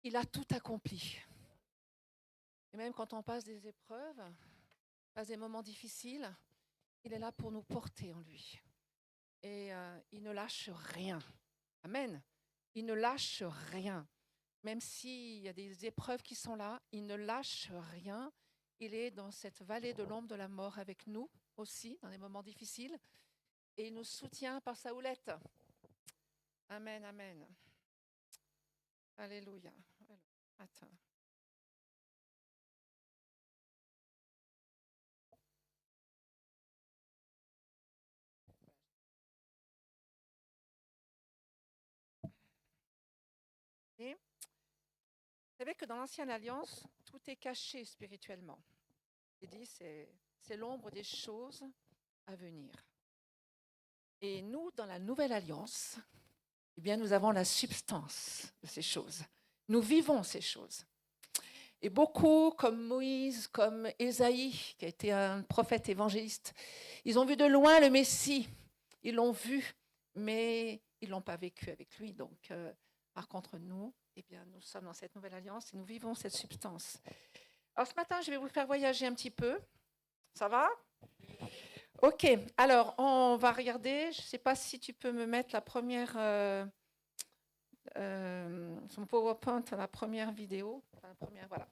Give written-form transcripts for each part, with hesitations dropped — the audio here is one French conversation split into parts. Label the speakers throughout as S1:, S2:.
S1: Il a tout accompli. Et même quand on passe des épreuves, passe des moments difficiles, il est là pour nous porter en lui. Et il ne lâche rien. Amen. Il ne lâche rien. Même s'il y a des épreuves qui sont là, il ne lâche rien. Il est dans cette vallée de l'ombre de la mort avec nous aussi, dans les moments difficiles. Et il nous soutient par sa houlette. Amen, amen. Alléluia. Attends. Et vous savez que dans l'Ancienne Alliance, tout est caché spirituellement. Il dit c'est l'ombre des choses à venir. Et nous, dans la Nouvelle Alliance, eh bien, nous avons la substance de ces choses. Nous vivons ces choses. Et beaucoup, comme Moïse, comme Ésaïe, qui a été un prophète évangéliste, ils ont vu de loin le Messie. Ils l'ont vu, mais ils ne l'ont pas vécu avec lui. Donc, par contre, nous, eh bien, nous sommes dans cette nouvelle alliance et nous vivons cette substance. Alors, ce matin, je vais vous faire voyager un petit peu. Ça va? Ok. Alors, on va regarder. Je ne sais pas si tu peux me mettre la première... son PowerPoint, la première vidéo. La première, voilà.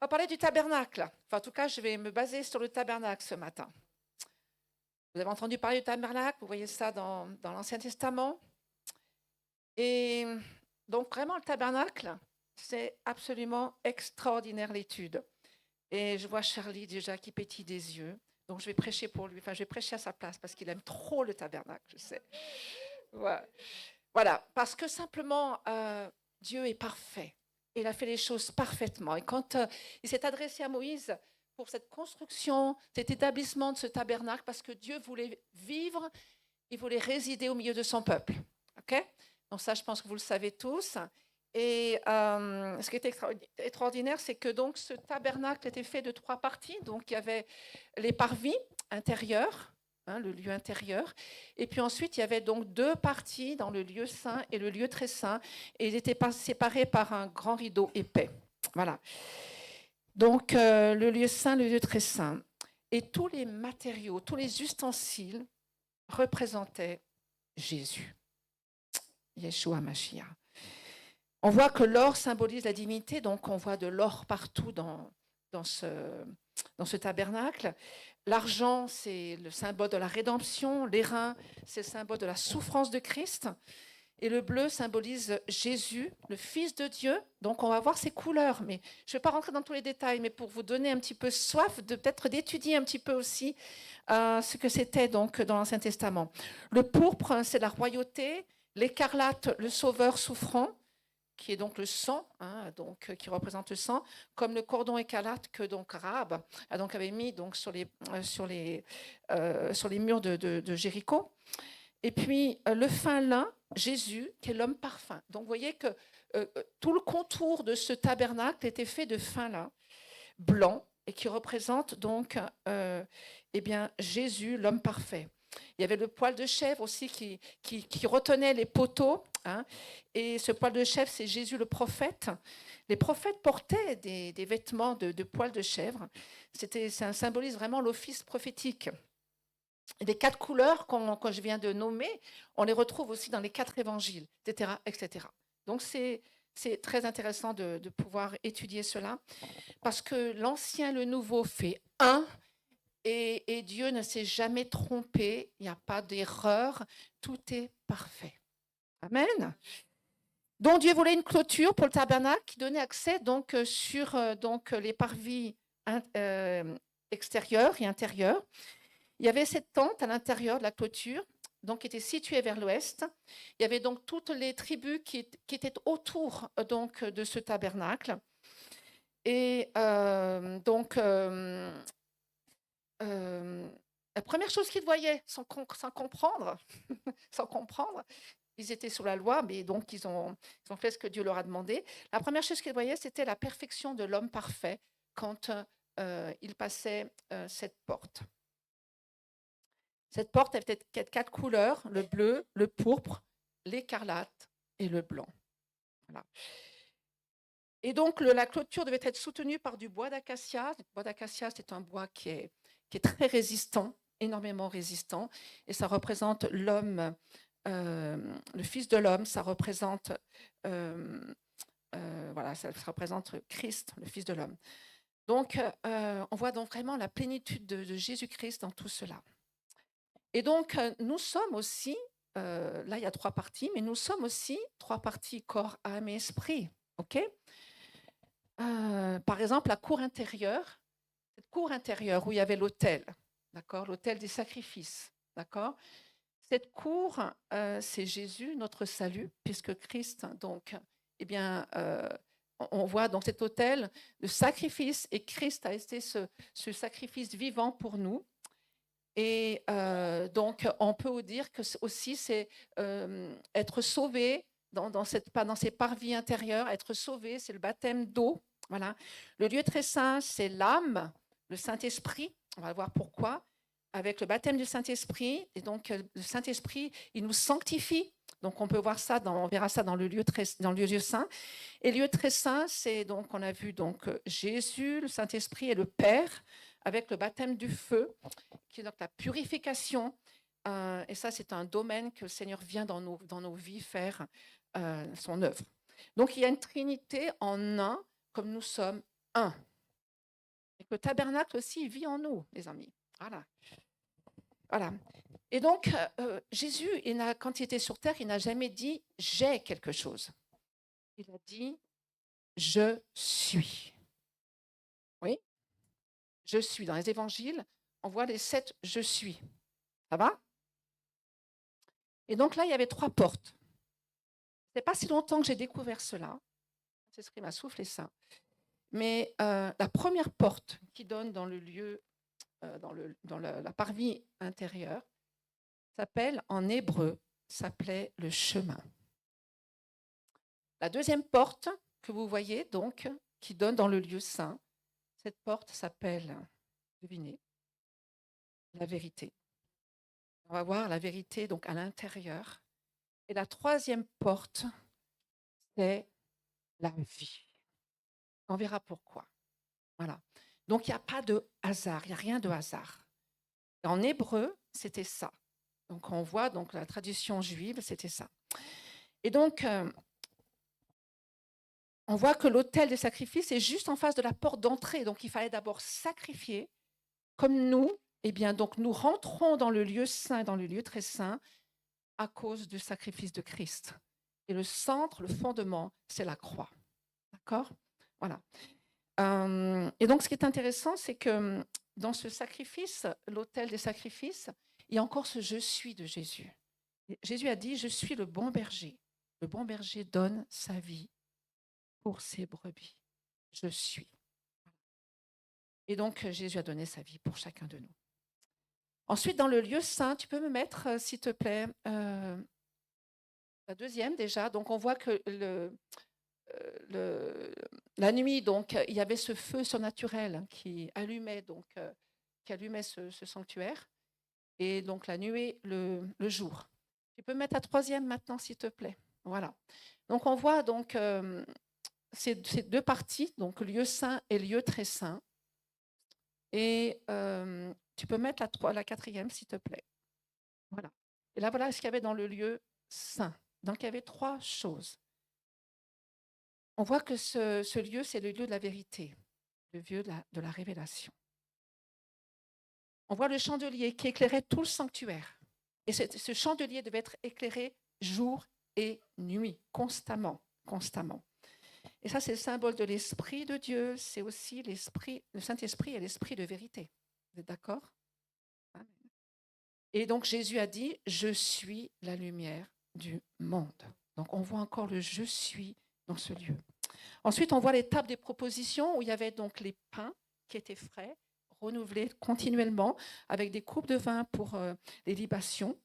S1: On va parler du tabernacle. Enfin, en tout cas, je vais me baser sur le tabernacle ce matin. Vous avez entendu parler du tabernacle, vous voyez ça dans l'Ancien Testament. Et donc, vraiment, le tabernacle, c'est absolument extraordinaire l'étude. Et je vois Charlie déjà qui pétille des yeux. Donc, je vais prêcher pour lui. Enfin, je vais prêcher à sa place parce qu'il aime trop le tabernacle, je sais. Ouais. Voilà, parce que simplement, Dieu est parfait. Il a fait les choses parfaitement. Et quand il s'est adressé à Moïse pour cette construction, cet établissement de ce tabernacle, parce que Dieu voulait vivre, il voulait résider au milieu de son peuple. Ok? Donc ça, je pense que vous le savez tous. Et ce qui est extraordinaire, c'est que donc ce tabernacle était fait de 3 parties. Donc il y avait les parvis intérieurs, le lieu intérieur. Et puis ensuite, il y avait donc 2 parties dans le lieu saint et le lieu très saint. Et ils étaient séparés par un grand rideau épais. Voilà. Donc le lieu saint, le lieu très saint. Et tous les matériaux, tous les ustensiles représentaient Jésus, Yeshua Mashiach. On voit que l'or symbolise la divinité, donc on voit de l'or partout dans ce tabernacle. L'argent, c'est le symbole de la rédemption. L'airain, c'est le symbole de la souffrance de Christ. Et le bleu symbolise Jésus, le Fils de Dieu. Donc on va voir ces couleurs. Mais je ne vais pas rentrer dans tous les détails, mais pour vous donner un petit peu soif, peut-être d'étudier un petit peu aussi ce que c'était donc dans l'Ancien Testament. Le pourpre, c'est la royauté. L'écarlate, le sauveur souffrant, qui est donc le sang, donc, qui représente le sang, comme le cordon écarlate que donc Rahab avait mis donc, sur les murs de Jéricho. Et puis le fin lin, Jésus, qui est l'homme parfum. Donc vous voyez que tout le contour de ce tabernacle était fait de fin lin blanc et qui représente donc eh bien, Jésus, l'homme parfait. Il y avait le poil de chèvre aussi qui retenait les poteaux. Et ce poil de chèvre, c'est Jésus le prophète. Les prophètes portaient des vêtements de poil de chèvre. Ça symbolise vraiment l'office prophétique. Et les 4 couleurs que je viens de nommer, on les retrouve aussi dans les 4 évangiles, etc. etc. Donc c'est très intéressant de pouvoir étudier cela, parce que l'ancien et le nouveau fait un, et Dieu ne s'est jamais trompé, il n'y a pas d'erreur, tout est parfait. Amen. Donc Dieu voulait une clôture pour le tabernacle qui donnait accès donc sur donc les parvis extérieurs et intérieurs. Il y avait cette tente à l'intérieur de la clôture, donc qui était située vers l'ouest. Il y avait donc toutes les tribus qui étaient autour donc de ce tabernacle. Et donc la première chose qu'ils voyaient, sans comprendre, sans comprendre, ils étaient sous la loi, mais donc ils ont fait ce que Dieu leur a demandé. La première chose qu'ils voyaient, c'était la perfection de l'homme parfait quand il passait cette porte. Cette porte avait peut-être 4 couleurs, le bleu, le pourpre, l'écarlate et le blanc. Voilà. Et donc, la clôture devait être soutenue par du bois d'acacia. Le bois d'acacia, c'est un bois qui est très résistant, énormément résistant. Et ça représente l'homme, le Fils de l'homme. Ça représente, voilà, ça représente Christ, le Fils de l'homme. Donc, on voit donc vraiment la plénitude de Jésus-Christ dans tout cela. Et donc, nous sommes aussi, là, il y a 3 parties, mais nous sommes aussi 3 parties, corps, âme et esprit. OK? Par exemple, la cour intérieure, cette cour intérieure où il y avait l'autel, d'accord, l'autel des sacrifices, d'accord. Cette cour, c'est Jésus, notre salut, puisque Christ, donc, eh bien, on voit dans cet autel le sacrifice, et Christ a été ce sacrifice vivant pour nous. Et donc, on peut dire que aussi, c'est être sauvé dans ces parvis intérieurs, être sauvé, c'est le baptême d'eau. Voilà. Le lieu très saint, c'est l'âme, le Saint-Esprit. On va voir pourquoi. Avec le baptême du Saint-Esprit, et donc le Saint-Esprit, il nous sanctifie. Donc on peut voir ça, on verra ça dans le lieu saint. Et le lieu très saint, c'est donc, on a vu donc Jésus, le Saint-Esprit et le Père, avec le baptême du feu, qui est donc la purification. Et ça, c'est un domaine que le Seigneur vient dans nos vies faire son œuvre. Donc il y a une trinité en un, comme nous sommes un. Et que le tabernacle aussi vit en nous, les amis. Voilà. Voilà. Et donc, Jésus, quand il était sur terre, il n'a jamais dit « j'ai quelque chose ». Il a dit « je suis ». Oui, je suis. Dans les évangiles, on voit les 7 « je suis ». Ça va? Et donc là, il y avait 3 portes. Ce n'est pas si longtemps que j'ai découvert cela. C'est ce qui m'a soufflé ça. Mais la première porte qui donne dans le lieu, dans la parvis intérieure, s'appelle, en hébreu, s'appelait le chemin. La deuxième porte que vous voyez donc, qui donne dans le lieu saint, cette porte s'appelle, devinez, la vérité. On va voir la vérité donc à l'intérieur. Et la troisième porte, c'est la vie. On verra pourquoi. Voilà. Donc, il n'y a pas de hasard, il n'y a rien de hasard. En hébreu, c'était ça. Donc, on voit donc la tradition juive, c'était ça. Et donc, on voit que l'autel des sacrifices est juste en face de la porte d'entrée. Donc, il fallait d'abord sacrifier. Comme nous, eh bien, donc nous rentrons dans le lieu saint, dans le lieu très saint, à cause du sacrifice de Christ. Et le centre, le fondement, c'est la croix. D'accord? Voilà. Et donc, ce qui est intéressant, c'est que dans ce sacrifice, l'autel des sacrifices, il y a encore ce « je suis » de Jésus. Jésus a dit « je suis le bon berger ». Le bon berger donne sa vie pour ses brebis. Je suis. Et donc, Jésus a donné sa vie pour chacun de nous. Ensuite, dans le lieu saint, tu peux me mettre, s'il te plaît, la deuxième déjà. Donc, on voit que la nuit, donc, il y avait ce feu surnaturel qui allumait, ce sanctuaire. Et donc, la nuée, le jour. Tu peux mettre la troisième maintenant, s'il te plaît. Voilà. Donc, on voit donc ces 2 parties, donc lieu saint et lieu très saint. Et tu peux mettre la quatrième, s'il te plaît. Voilà. Et là, voilà ce qu'il y avait dans le lieu saint. Donc, il y avait 3 choses. On voit que ce lieu, c'est le lieu de la vérité, le lieu de la révélation. On voit le chandelier qui éclairait tout le sanctuaire. Et ce chandelier devait être éclairé jour et nuit, constamment, constamment. Et ça, c'est le symbole de l'Esprit de Dieu. C'est aussi le Saint-Esprit et l'Esprit de vérité. Vous êtes d'accord? Amen. Et donc, Jésus a dit, « Je suis la lumière du monde ». Donc, on voit encore le « je suis » dans ce lieu. Ensuite, on voit les tables des propositions où il y avait donc les pains qui étaient frais, renouvelés continuellement, avec des coupes de vin pour les libations.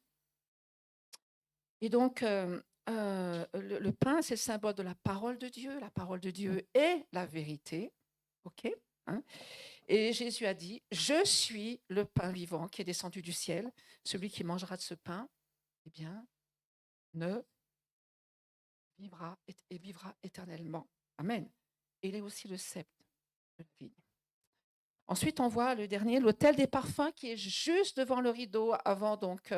S1: Et donc, le pain, c'est le symbole de la parole de Dieu. La parole de Dieu est la vérité. OK, hein? Et Jésus a dit, « Je suis le pain vivant qui est descendu du ciel. Celui qui mangera de ce pain, eh bien, vivra éternellement. » Amen. et il est aussi le sceptre de la vigne. Ensuite, on voit le dernier, l'autel des parfums, qui est juste devant le rideau, avant donc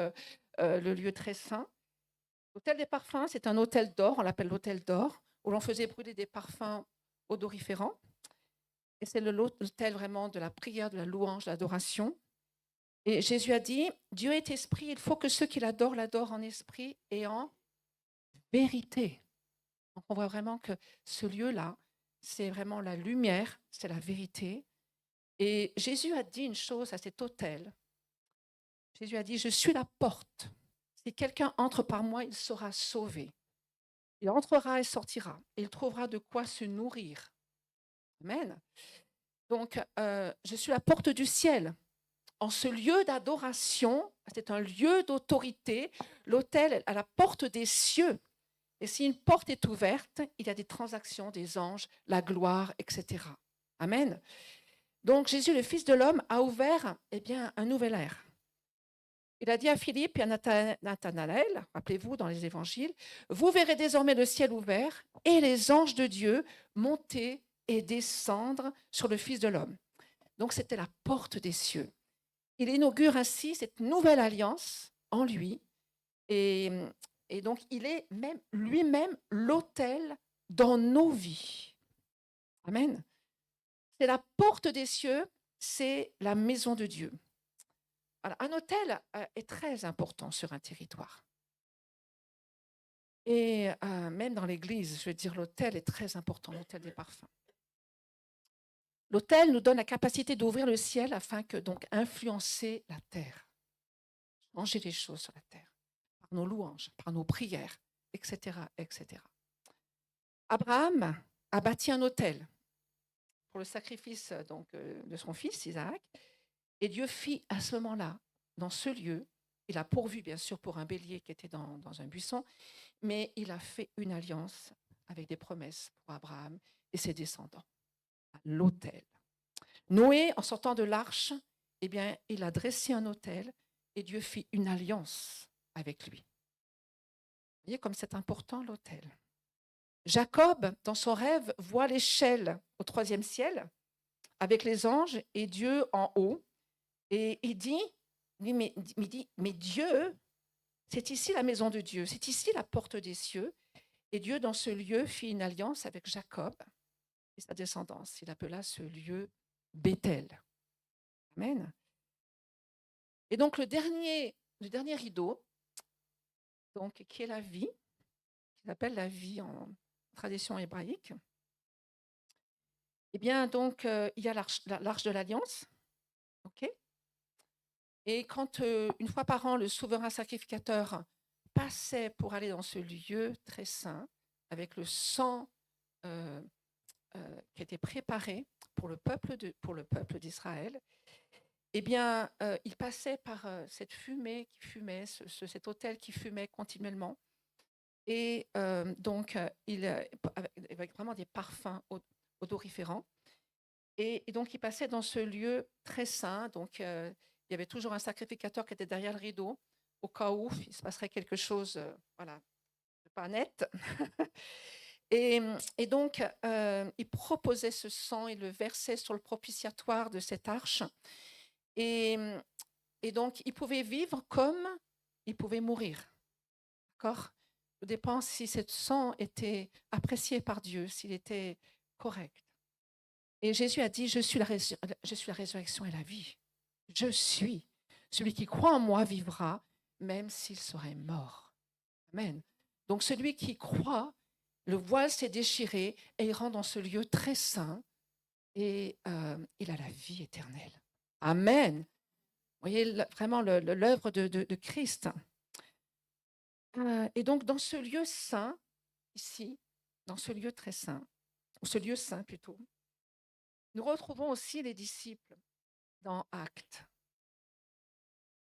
S1: le lieu très saint. L'autel des parfums, c'est un autel d'or, on l'appelle l'autel d'or, où l'on faisait brûler des parfums odoriférants. Et c'est l'autel vraiment de la prière, de la louange, de l'adoration. Et Jésus a dit, Dieu est esprit, il faut que ceux qui l'adorent en esprit et en vérité. Donc on voit vraiment que ce lieu-là, c'est vraiment la lumière, c'est la vérité. Et Jésus a dit une chose à cet autel. Jésus a dit, je suis la porte. Si quelqu'un entre par moi, il sera sauvé. Il entrera et sortira. Et il trouvera de quoi se nourrir. Amen. Donc, je suis la porte du ciel. En ce lieu d'adoration, c'est un lieu d'autorité, l'autel est à la porte des cieux. Et si une porte est ouverte, il y a des transactions des anges, la gloire, etc. Amen. Donc Jésus, le Fils de l'homme, a ouvert un nouvel ère. Il a dit à Philippe et à Nathanaël, rappelez-vous dans les évangiles, vous verrez désormais le ciel ouvert et les anges de Dieu monter et descendre sur le Fils de l'homme. Donc c'était la porte des cieux. Il inaugure ainsi cette nouvelle alliance en lui et donc il est même lui-même l'autel dans nos vies. Amen. C'est la porte des cieux, c'est la maison de Dieu. Alors, un autel est très important sur un territoire. Et même dans l'Église, je veux dire, l'autel est très important, l'autel des parfums. L'autel nous donne la capacité d'ouvrir le ciel afin que donc influencer la terre, changer les choses sur la terre, par nos louanges, par nos prières, etc., etc. Abraham a bâti un autel pour le sacrifice donc, de son fils Isaac, et Dieu fit à ce moment-là, dans ce lieu, il a pourvu bien sûr pour un bélier qui était dans un buisson, mais il a fait une alliance avec des promesses pour Abraham et ses descendants. L'autel. Noé, en sortant de l'arche, il a dressé un autel et Dieu fit une alliance avec lui. Vous voyez comme c'est important l'autel. Jacob, dans son rêve, voit l'échelle au 3e ciel avec les anges et Dieu en haut. Et il dit, mais Dieu, c'est ici la maison de Dieu, c'est ici la porte des cieux. Et Dieu, dans ce lieu, fit une alliance avec Jacob et sa descendance. Il appela ce lieu Béthel. Amen. Et donc, le dernier rideau, donc, qui est la vie, qui s'appelle la vie en tradition hébraïque, donc, il y a l'arche de l'Alliance. OK ? Et quand, une fois par an, le souverain sacrificateur passait pour aller dans ce lieu très saint, avec le sang qui était préparé pour le peuple d'Israël, il passait par cette fumée qui fumait, cet autel qui fumait continuellement. Et donc, avec vraiment des parfums odoriférants. Et donc, il passait dans ce lieu très saint. Donc, il y avait toujours un sacrificateur qui était derrière le rideau, au cas où il se passerait quelque chose de pas net. Et donc, il proposait ce sang, il le versait sur le propitiatoire de cette arche. Et donc, il pouvait vivre comme il pouvait mourir. D'accord ? Tout dépend si ce sang était apprécié par Dieu, s'il était correct. Et Jésus a dit, je suis la résurrection et la vie. Je suis. Celui qui croit en moi vivra, même s'il serait mort. Amen. Donc celui qui croit, le voile s'est déchiré et il rentre dans ce lieu très saint et il a la vie éternelle. Amen. Vous voyez vraiment l'œuvre de Christ. Et donc, dans ce lieu saint, ici, dans ce lieu très saint, ou ce lieu saint plutôt, nous retrouvons aussi les disciples dans Actes.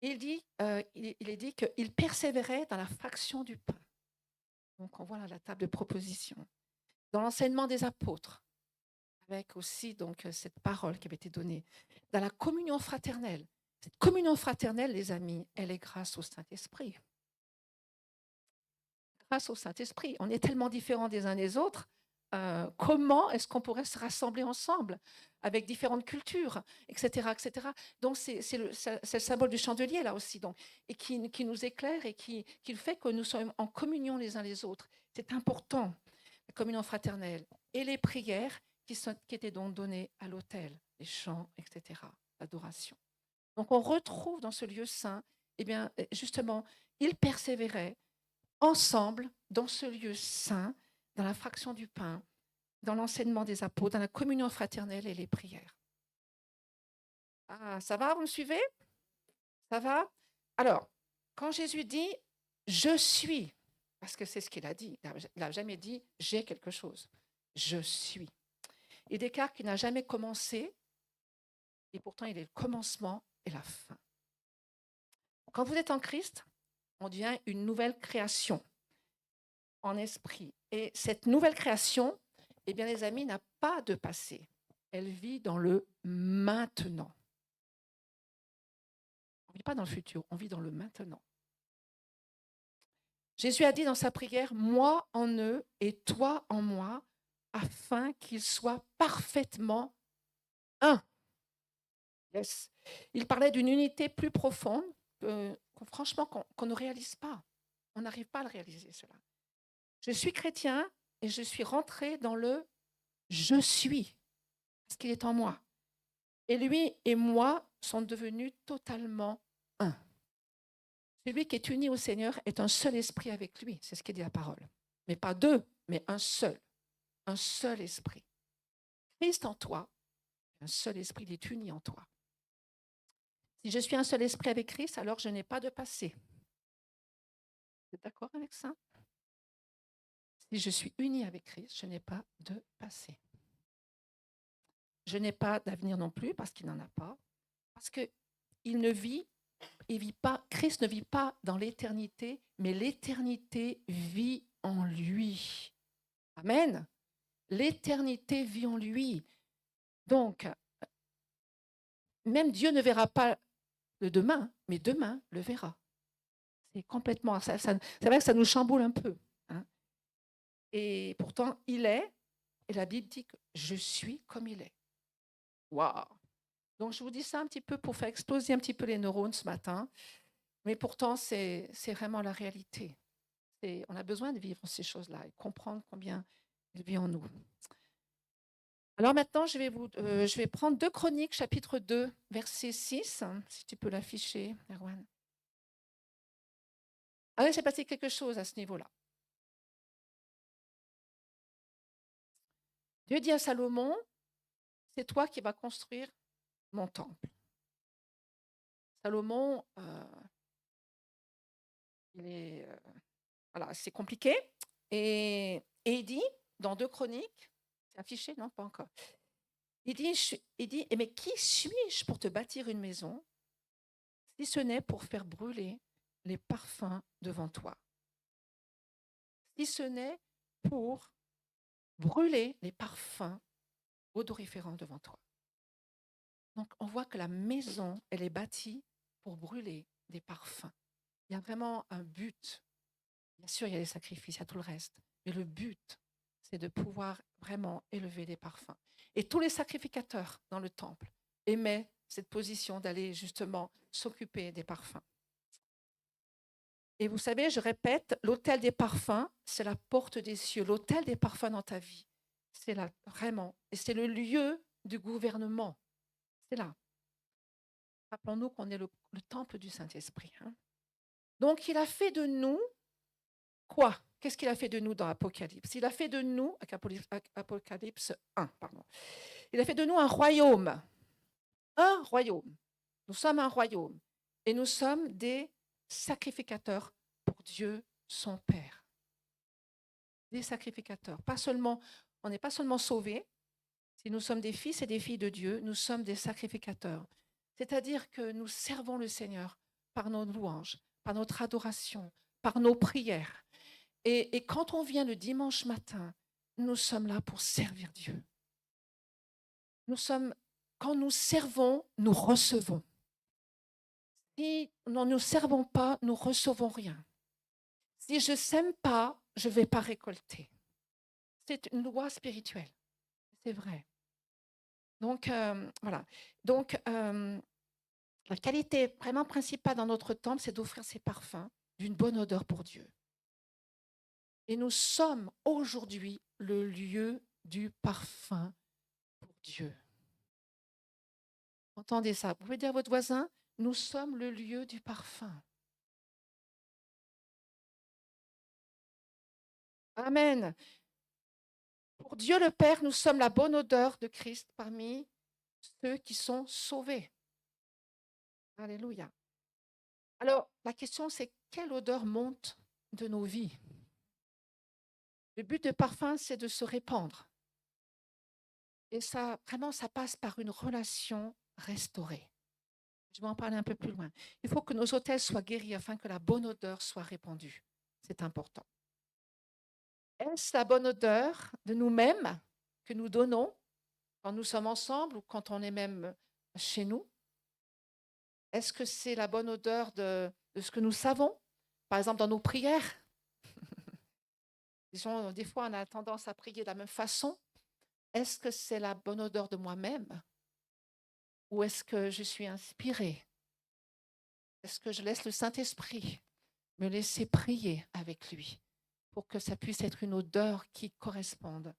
S1: Il est dit qu'ils persévéraient dans la fraction du pain. Donc, on voit là la table de proposition. Dans l'enseignement des apôtres, avec aussi donc cette parole qui avait été donnée. Dans la communion fraternelle. Cette communion fraternelle, les amis, elle est grâce au Saint-Esprit. Grâce au Saint-Esprit. On est tellement différents des uns des autres. comment est-ce qu'on pourrait se rassembler ensemble avec différentes cultures, etc., etc. Donc, c'est le symbole du chandelier, là aussi, donc, et qui nous éclaire et qui fait que nous sommes en communion les uns les autres. C'est important, la communion fraternelle. Et les prières qui étaient donc données à l'autel, les chants, etc., l'adoration. Donc, on retrouve dans ce lieu saint, eh bien, justement, ils persévéraient ensemble dans ce lieu saint, dans la fraction du pain, dans l'enseignement des apôtres, dans la communion fraternelle et les prières. Ah, ça va, vous me suivez? Ça va? Alors, quand Jésus dit « je suis », parce que c'est ce qu'il a dit, il n'a jamais dit « j'ai quelque chose »,« je suis ». Il déclare qu'il n'a jamais commencé, et pourtant il est le commencement et la fin. Quand vous êtes en Christ, on devient une nouvelle création en esprit. Et cette nouvelle création, eh bien, les amis, n'a pas de passé. Elle vit dans le maintenant. On ne vit pas dans le futur, on vit dans le maintenant. Jésus a dit dans sa prière, moi en eux et toi en moi, afin qu'ils soient parfaitement un. Yes. Il parlait d'une unité plus profonde, franchement, qu'on ne réalise pas. On n'arrive pas à le réaliser, cela. Je suis chrétien et je suis rentré dans le je suis, parce qu'il est en moi. Et lui et moi sont devenus totalement un. Celui qui est uni au Seigneur est un seul esprit avec lui, c'est ce qu'il dit la parole. Mais pas deux, mais un seul esprit. Christ en toi, un seul esprit, il est uni en toi. Si je suis un seul esprit avec Christ, alors je n'ai pas de passé. Vous êtes d'accord avec ça? Si je suis uni avec Christ, je n'ai pas de passé. Je n'ai pas d'avenir non plus, parce qu'il n'en a pas, parce qu'il ne vit, Christ ne vit pas dans l'éternité, mais l'éternité vit en lui. Amen. L'éternité vit en lui. Donc, même Dieu ne verra pas le demain, mais demain le verra. C'est complètement... c'est vrai que ça nous chamboule un peu. Hein. Et pourtant, il est, et la Bible dit que je suis comme il est. Waouh! Donc, je vous dis ça un petit peu pour faire exploser un petit peu les neurones ce matin. Mais pourtant, c'est vraiment la réalité. On a besoin de vivre ces choses-là et comprendre combien il vit en nous. Alors maintenant, je vais prendre 2 Chroniques, chapitre 2, verset 6, si tu peux l'afficher, Erwan. Ah oui, j'ai passé quelque chose à ce niveau-là. Dieu dit à Salomon, c'est toi qui vas construire mon temple. Salomon, voilà, c'est compliqué. Et il dit, dans 2 Chroniques, c'est affiché, non, pas encore. Il dit, mais qui suis-je pour te bâtir une maison, si ce n'est pour faire brûler les parfums devant toi? Si ce n'est pour brûler les parfums odoriférants devant toi. Donc, on voit que la maison, elle est bâtie pour brûler des parfums. Il y a vraiment un but. Bien sûr, il y a les sacrifices, il y a tout le reste. Mais le but, c'est de pouvoir vraiment élever des parfums. Et tous les sacrificateurs dans le temple aimaient cette position d'aller justement s'occuper des parfums. Et vous savez, je répète, l'autel des parfums, c'est la porte des cieux. L'autel des parfums dans ta vie, c'est là, vraiment. Et c'est le lieu du gouvernement. C'est là. Rappelons-nous qu'on est le temple du Saint-Esprit. Hein. Donc, il a fait de nous quoi? Qu'est-ce qu'il a fait de nous dans Apocalypse? Il a fait de nous, Apocalypse 1, pardon. Il a fait de nous un royaume. Un royaume. Nous sommes un royaume. Et nous sommes des sacrificateurs pour Dieu, son Père. Des sacrificateurs. Pas seulement, on n'est pas seulement sauvés. Si nous sommes des fils et des filles de Dieu, nous sommes des sacrificateurs. C'est-à-dire que nous servons le Seigneur par nos louanges, par notre adoration, par nos prières. Et quand on vient le dimanche matin, nous sommes là pour servir Dieu. Quand nous servons, nous recevons. Si nous ne servons pas, nous ne recevons rien. Si je ne sème pas, je ne vais pas récolter. C'est une loi spirituelle, c'est vrai. Donc, voilà. Donc, la qualité vraiment principale dans notre temple, c'est d'offrir ces parfums d'une bonne odeur pour Dieu. Et nous sommes aujourd'hui le lieu du parfum pour Dieu. Entendez ça. Vous pouvez dire à votre voisin, nous sommes le lieu du parfum. Amen. Pour Dieu le Père, nous sommes la bonne odeur de Christ parmi ceux qui sont sauvés. Alléluia. Alors, la question, c'est quelle odeur monte de nos vies? Le but du parfum, c'est de se répandre. Et ça, vraiment, ça passe par une relation restaurée. Je vais en parler un peu plus loin. Il faut que nos hôtels soient guéris afin que la bonne odeur soit répandue. C'est important. Est-ce la bonne odeur de nous-mêmes que nous donnons quand nous sommes ensemble ou quand on est même chez nous? Est-ce que c'est la bonne odeur de ce que nous savons? Par exemple, dans nos prières. Disons, des fois, on a tendance à prier de la même façon. Est-ce que c'est la bonne odeur de moi-même? Ou est-ce que je suis inspirée? Est-ce que je laisse le Saint-Esprit me laisser prier avec lui pour que ça puisse être une odeur qui corresponde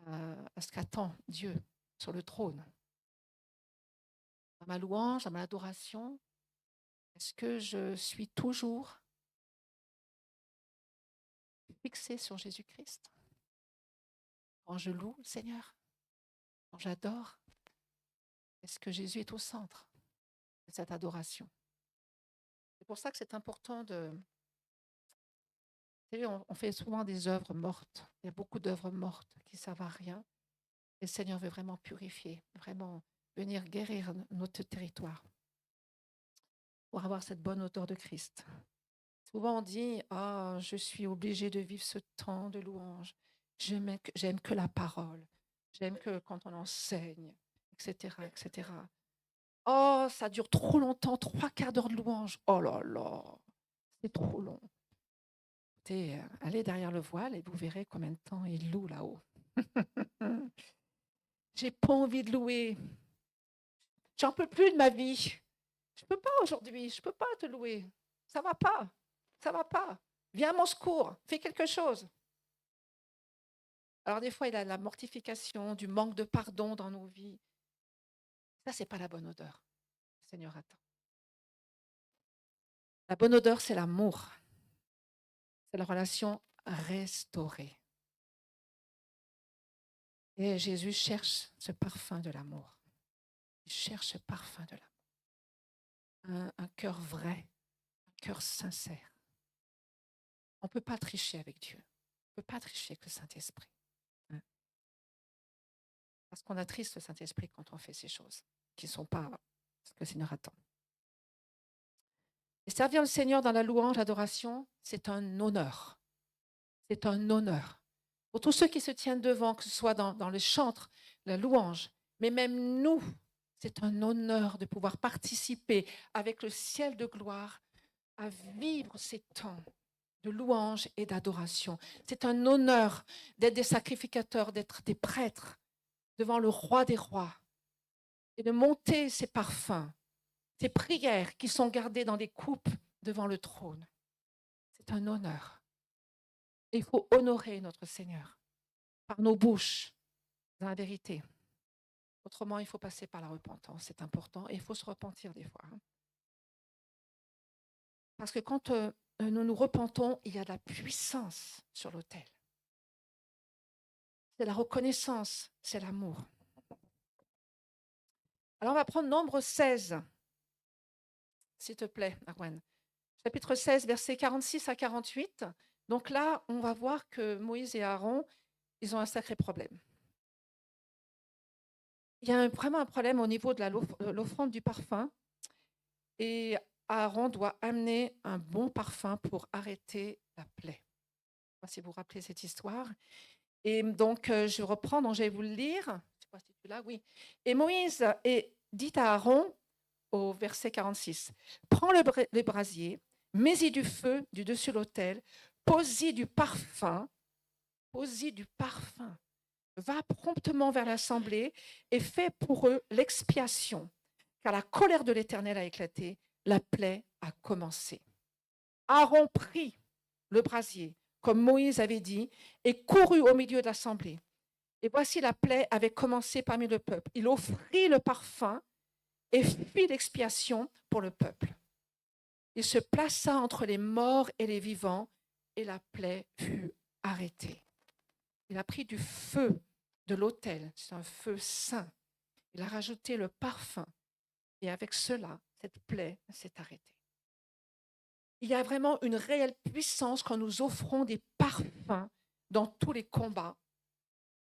S1: à ce qu'attend Dieu sur le trône? Dans ma louange, dans ma adoration, est-ce que je suis toujours fixée sur Jésus-Christ? Quand je loue le Seigneur, quand j'adore, est-ce que Jésus est au centre de cette adoration? C'est pour ça que c'est important de... Vous savez, on fait souvent des œuvres mortes. Il y a beaucoup d'œuvres mortes qui ne servent à rien. Et le Seigneur veut vraiment purifier, vraiment venir guérir notre territoire pour avoir cette bonne odeur de Christ. Souvent on dit, oh, je suis obligé de vivre ce temps de louange. J'aime que la parole. J'aime que quand on enseigne, etc., etc. Oh, ça dure trop longtemps, 3/4 d'heure de louange. Oh là là, c'est trop long. Écoutez, allez derrière le voile et vous verrez combien de temps il loue là-haut. J'ai pas envie de louer. J'en peux plus de ma vie. Je peux pas aujourd'hui, je peux pas te louer. Ça va pas. Ça va pas. Viens à mon secours, fais quelque chose. Alors des fois, il y a la mortification, du manque de pardon dans nos vies. Ça, c'est pas la bonne odeur. Le Seigneur attend. La bonne odeur, c'est l'amour. C'est la relation restaurée. Et Jésus cherche ce parfum de l'amour. Il cherche ce parfum de l'amour. Un cœur vrai, un cœur sincère. On ne peut pas tricher avec Dieu. On ne peut pas tricher avec le Saint-Esprit. Hein. Parce qu'on attriste le Saint-Esprit quand on fait ces choses qui ne sont pas ce que le Seigneur attend. Et servir le Seigneur dans la louange, l'adoration, c'est un honneur. C'est un honneur. Pour tous ceux qui se tiennent devant, que ce soit dans le chantre, la louange, mais même nous, c'est un honneur de pouvoir participer avec le ciel de gloire à vivre ces temps de louange et d'adoration. C'est un honneur d'être des sacrificateurs, d'être des prêtres devant le roi des rois et de monter ces parfums, ces prières qui sont gardées dans des coupes devant le trône. C'est un honneur. Et il faut honorer notre Seigneur par nos bouches, dans la vérité. Autrement, il faut passer par la repentance, c'est important, et il faut se repentir des fois. Parce que quand nous nous repentons, il y a de la puissance sur l'autel. C'est la reconnaissance, c'est l'amour. Alors, on va prendre Nombre 16, s'il te plaît, Arwen. Chapitre 16, versets 46 à 48. Donc là, on va voir que Moïse et Aaron, ils ont un sacré problème. Il y a vraiment un problème au niveau de l'offrande du parfum. Et Aaron doit amener un bon parfum pour arrêter la plaie. Je ne sais pas si vous vous rappelez cette histoire. Et donc, je reprends, donc je vais vous le lire. Je ne sais pas si tu l'as, oui. Et Moïse dit à Aaron, au verset 46, « Prends le brasier, mets-y du feu du dessus de l'autel, pose-y du parfum dépose du parfum, va promptement vers l'assemblée et fait pour eux l'expiation, car la colère de l'Éternel a éclaté, la plaie a commencé. Aaron prit le brasier, comme Moïse avait dit, et courut au milieu de l'assemblée. Et voici la plaie avait commencé parmi le peuple. Il offrit le parfum et fit l'expiation pour le peuple. Il se plaça entre les morts et les vivants, et la plaie fut arrêtée. Il a pris du feu de l'autel, c'est un feu saint. Il a rajouté le parfum, et avec cela, cette plaie s'est arrêtée. Il y a vraiment une réelle puissance quand nous offrons des parfums dans tous les combats,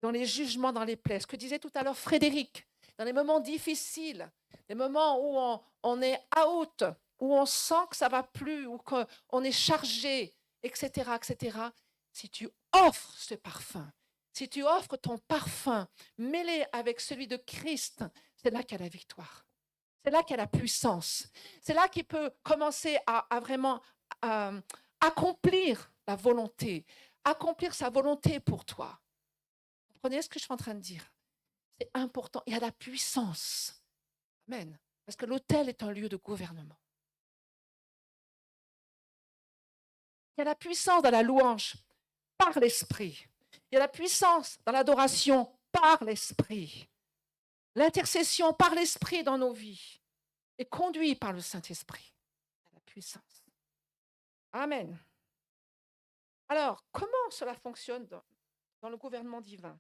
S1: dans les jugements, dans les plaies. Ce que disait tout à l'heure Frédéric, dans les moments difficiles, les moments où on est out, où on sent que ça ne va plus, où on est chargé, etc., etc. Si tu offres ce parfum, si tu offres ton parfum mêlé avec celui de Christ, c'est là qu'il y a la victoire. C'est là qu'il y a la puissance. C'est là qu'il peut commencer à vraiment accomplir la volonté, accomplir sa volonté pour toi. Vous comprenez ce que je suis en train de dire? C'est important. Il y a la puissance. Amen. Parce que l'autel est un lieu de gouvernement. Il y a la puissance dans la louange par l'esprit. Il y a la puissance dans l'adoration par l'esprit. L'intercession par l'esprit dans nos vies est conduite par le Saint-Esprit. Il y a la puissance. Amen. Alors, comment cela fonctionne dans le gouvernement divin?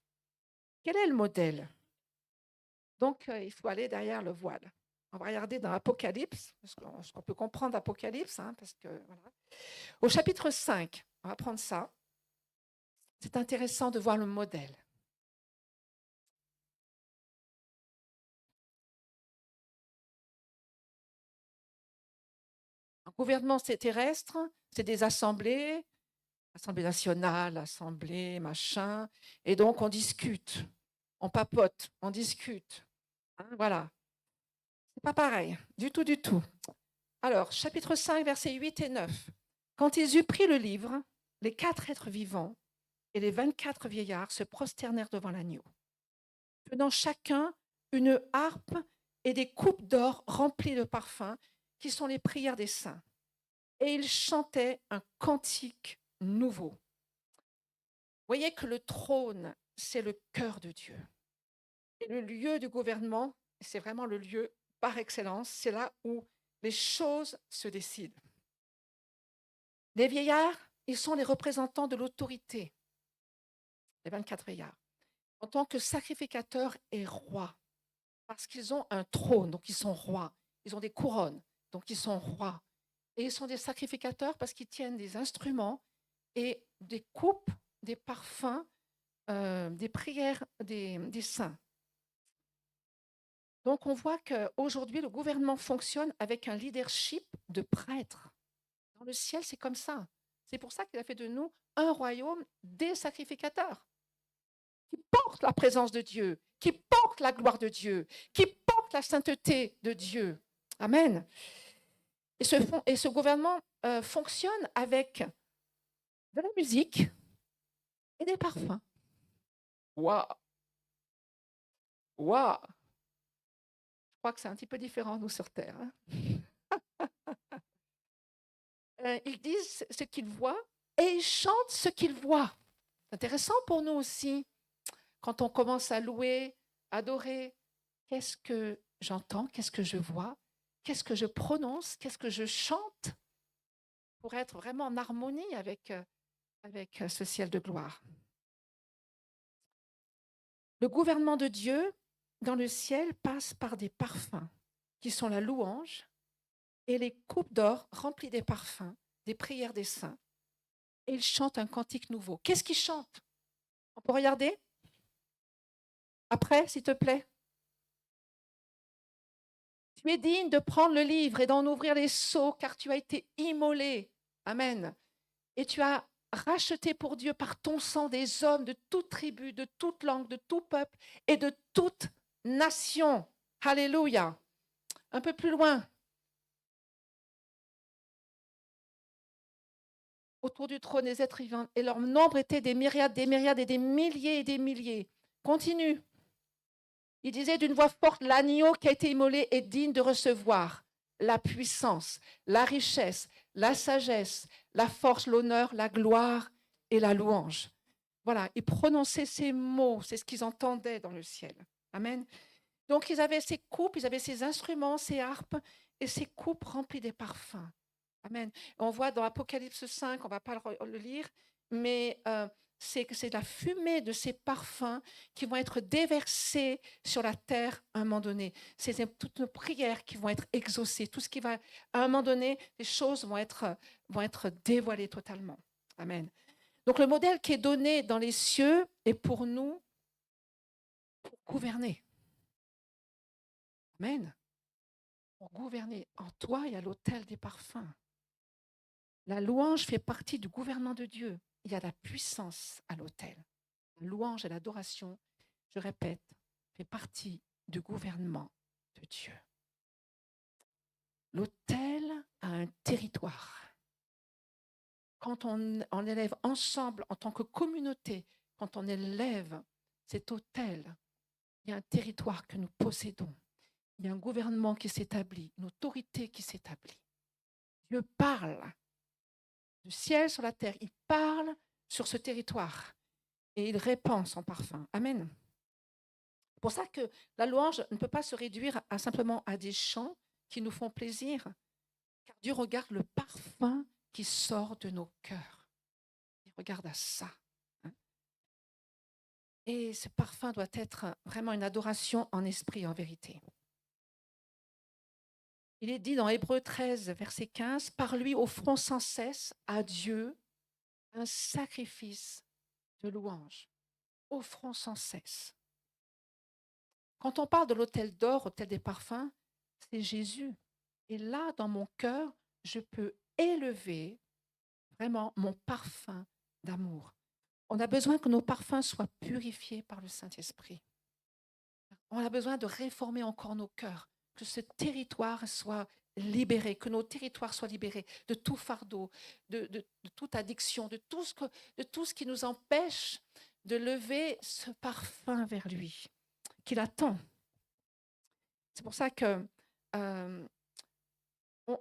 S1: Quel est le modèle? Donc, il faut aller derrière le voile. On va regarder dans Apocalypse, parce qu'on peut comprendre Apocalypse, parce que, voilà. Au chapitre 5, on va prendre ça. C'est intéressant de voir le modèle. Un gouvernement terrestre, c'est des assemblées, assemblée nationale, assemblée, machin, et donc on discute, on papote, on discute. Voilà. C'est pas pareil, du tout, du tout. Alors, chapitre 5, versets 8 et 9. Quand ils eurent pris le livre, les 4 êtres vivants et les 24 vieillards se prosternèrent devant l'agneau, tenant chacun une harpe et des coupes d'or remplies de parfums, qui sont les prières des saints. Et ils chantaient un cantique nouveau. Vous voyez que le trône, c'est le cœur de Dieu. Et le lieu du gouvernement, c'est vraiment le lieu par excellence, c'est là où les choses se décident. Les vieillards, ils sont les représentants de l'autorité, les 24 vieillards, en tant que sacrificateurs et rois, parce qu'ils ont un trône, donc ils sont rois. Ils ont des couronnes, donc ils sont rois. Et ils sont des sacrificateurs parce qu'ils tiennent des instruments et des coupes, des parfums, des prières des saints. Donc on voit qu'aujourd'hui, le gouvernement fonctionne avec un leadership de prêtres. Dans le ciel, c'est comme ça. C'est pour ça qu'il a fait de nous un royaume des sacrificateurs, qui portent la présence de Dieu, qui portent la gloire de Dieu, qui portent la sainteté de Dieu. Amen. Et ce gouvernement fonctionne avec de la musique et des parfums. Waouh! Waouh! Je crois que c'est un petit peu différent, nous, sur Terre. Ils disent ce qu'ils voient et ils chantent ce qu'ils voient. C'est intéressant pour nous aussi, quand on commence à louer, adorer. Qu'est-ce que j'entends? Qu'est-ce que je vois? Qu'est-ce que je prononce? Qu'est-ce que je chante? Pour être vraiment en harmonie avec ce ciel de gloire. Le gouvernement de Dieu dans le ciel passe par des parfums qui sont la louange et les coupes d'or remplies des parfums, des prières des saints. Et ils chantent un cantique nouveau. Qu'est-ce qu'ils chantent? On peut regarder? Après, s'il te plaît. Tu es digne de prendre le livre et d'en ouvrir les sceaux, car tu as été immolé. Amen. Et tu as racheté pour Dieu par ton sang des hommes de toute tribu, de toute langue, de tout peuple et de toute nation. Alléluia. Un peu plus loin. autour du trône des êtres vivants, et leur nombre était des myriades et des milliers et des milliers. Continue. Il disait d'une voix forte, l'agneau qui a été immolé est digne de recevoir la puissance, la richesse, la sagesse, la force, l'honneur, la gloire et la louange. Voilà, ils prononçaient ces mots, c'est ce qu'ils entendaient dans le ciel. Amen. Donc ils avaient ces coupes, ils avaient ces instruments, ces harpes et ces coupes remplies des parfums. Amen. On voit dans Apocalypse 5, on ne va pas le lire, mais c'est la fumée de ces parfums qui vont être déversés sur la terre à un moment donné. C'est toutes nos prières qui vont être exaucées. Tout ce qui va, à un moment donné, les choses vont être dévoilées totalement. Amen. Donc le modèle qui est donné dans les cieux est pour nous pour gouverner. Amen. Pour gouverner. En toi, il y a l'autel des parfums. La louange fait partie du gouvernement de Dieu. Il y a la puissance à l'autel. La louange et l'adoration, je répète, fait partie du gouvernement de Dieu. L'autel a un territoire. Quand on élève ensemble, en tant que communauté, quand on élève cet autel, il y a un territoire que nous possédons. Il y a un gouvernement qui s'établit, une autorité qui s'établit. Dieu parle du ciel sur la terre. Il parle sur ce territoire et il répand son parfum. Amen. C'est pour ça que la louange ne peut pas se réduire simplement à des chants qui nous font plaisir, car Dieu regarde le parfum qui sort de nos cœurs. Il regarde à ça. Et ce parfum doit être vraiment une adoration en esprit et en vérité. Il est dit dans Hébreux 13, verset 15, « Par lui offrons sans cesse à Dieu un sacrifice de louange. » Offrons sans cesse. Quand on parle de l'autel d'or, autel des parfums, c'est Jésus. Et là, dans mon cœur, je peux élever vraiment mon parfum d'amour. On a besoin que nos parfums soient purifiés par le Saint-Esprit. On a besoin de réformer encore nos cœurs, que ce territoire soit libéré, que nos territoires soient libérés de tout fardeau, de toute addiction, de tout ce qui nous empêche de lever ce parfum vers lui, qu'il attend. C'est pour ça que nous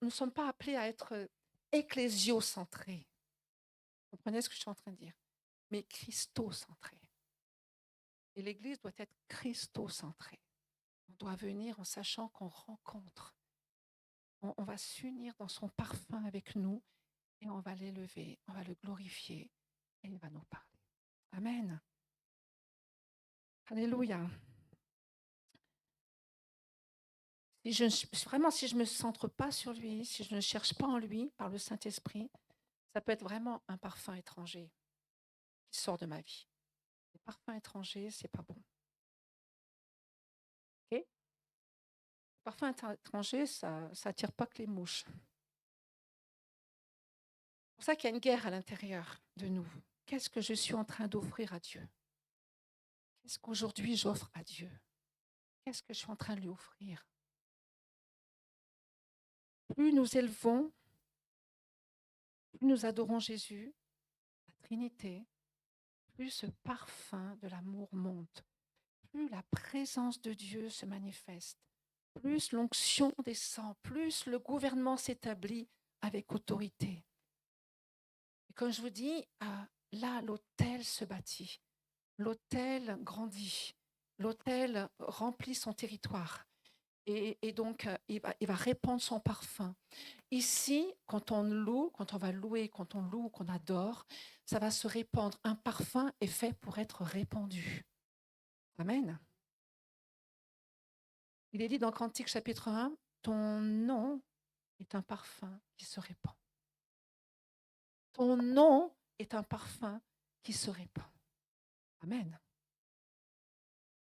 S1: ne sommes pas appelés à être ecclésiocentrés. Vous comprenez ce que je suis en train de dire? Mais christocentrés. Et l'Église doit être christocentrée. On doit venir en sachant qu'on rencontre. On va s'unir dans son parfum avec nous et on va l'élever, on va le glorifier et il va nous parler. Amen. Alléluia. Si je ne me centre pas sur lui, si je ne cherche pas en lui par le Saint-Esprit, ça peut être vraiment un parfum étranger qui sort de ma vie. Les parfums étrangers, c'est pas bon. Ok? Les parfums étrangers, ça attire pas que les mouches. C'est pour ça qu'il y a une guerre à l'intérieur de nous. Qu'est-ce que je suis en train d'offrir à Dieu? Qu'est-ce qu'aujourd'hui j'offre à Dieu? Qu'est-ce que je suis en train de lui offrir? Plus nous élevons, plus nous adorons Jésus, la Trinité, plus ce parfum de l'amour monte, plus la présence de Dieu se manifeste, plus l'onction descend, plus le gouvernement s'établit avec autorité. Et comme je vous dis, là, l'autel se bâtit, l'autel grandit, l'autel remplit son territoire. Et donc, il va répandre son parfum. Ici, quand on loue, quand on va louer, quand on loue, qu'on adore, ça va se répandre. Un parfum est fait pour être répandu. Amen. Il est dit dans Cantique chapitre 1, ton nom est un parfum qui se répand. Ton nom est un parfum qui se répand. Amen.